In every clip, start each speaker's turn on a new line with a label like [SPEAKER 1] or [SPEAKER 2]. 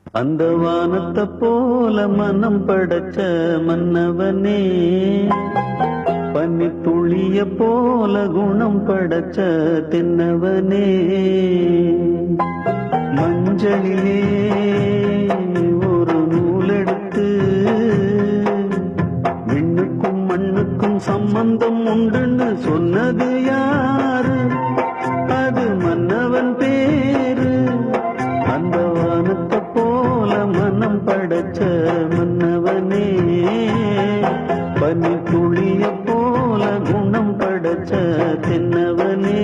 [SPEAKER 1] அந்த வானத்தை போல மனம் படைச்ச மன்னவனே, பனி துளிய போல குணம் படைச்ச தின்னவனே, மஞ்சளிலே ஒரு நூலெடுத்து விண்ணுக்கும் மண்ணுக்கும் சம்பந்தம் உண்டுன்னு சொன்னது யாரு? அது மன்னவன் பேரு. அந்த வானத்தை போல மனம் படைச்ச மன்னவனே, பனி துளிய போல குணம் படைச்ச தென்னவனே.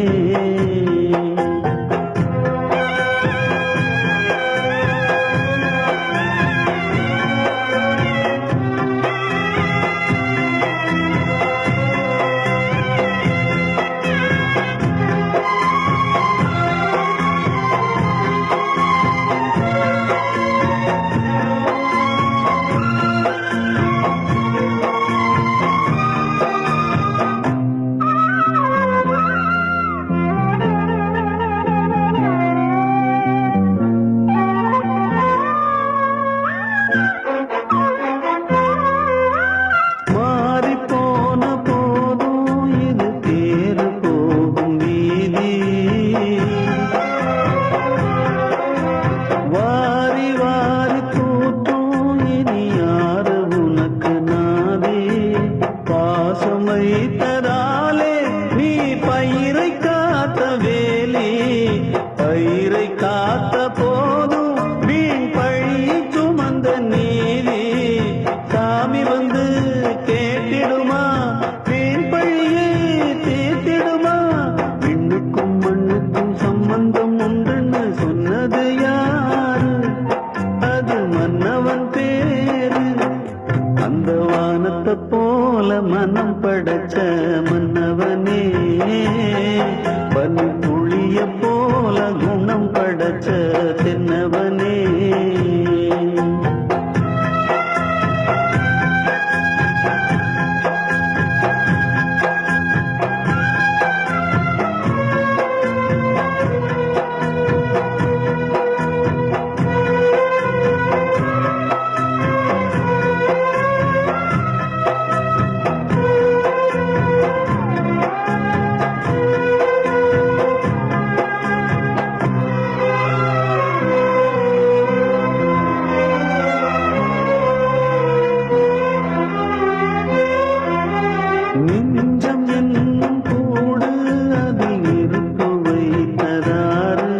[SPEAKER 1] வாரி வாரி தூத்தும் இனி யாரு உனக்கு நாதே, பாசமை தராலே நீ பயிரை காத்த வேலி, பயிரை காத்த போதும் வீண் பழி சுமந்த நீதி, சாமி வந்து கேட்டிடுமா வீண் பழியை தீர்த்திடுமா? விண்ணுக்கும் மண்ணுக்கும் சம்பந்தம் உண்டுன்னு சொன்னது யாரு? அது மன்னவன் பேரு. அந்த வானத்தை போல மனம் படைச்ச மன்னவனே, பனி துளிய போல குணம் படைச்ச தென்னவனே. நெஞ்சம் என்னும் கூடு அதில் இருப்பு வைத்ததாறு,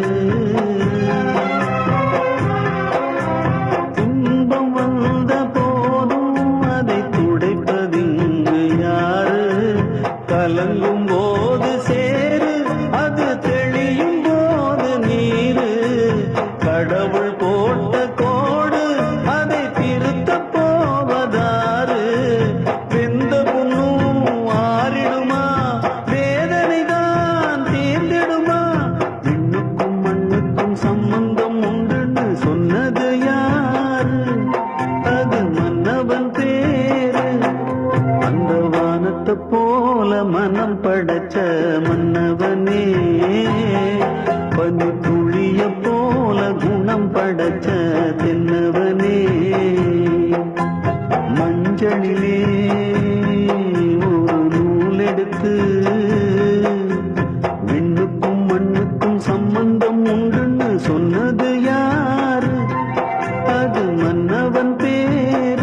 [SPEAKER 1] துன்பம் வந்த போதும் அதை துடைப்பதிங்கு யாரு? கலங்கும் போது சேரு, அது தெளியும் போது நீரு, கடவுள் போட்ட கோடு அதை திருத்த போவதாறு? வெந்த புண்ணும் ஆறிடுமா, வேதனை தான் தீர்ந்திடுமா? விண்ணுக்கும் மண்ணுக்கும் சம்பந்தம் உண்டுன்னு சொன்னது யாரு? அது மன்னவன் பேரு. அந்த வானத்தை போல மனம் படைச்ச மன்னவனே, பனி துளிய போல குணம் படைச்ச தென்னவனே, மஞ்சளிலே ஒரு நூலெடுத்து விண்ணுக்கும் மண்ணுக்கும் சம்பந்தம் உண்டுன்னு சொன்னது யாரு? அது மன்னவன் பேரு.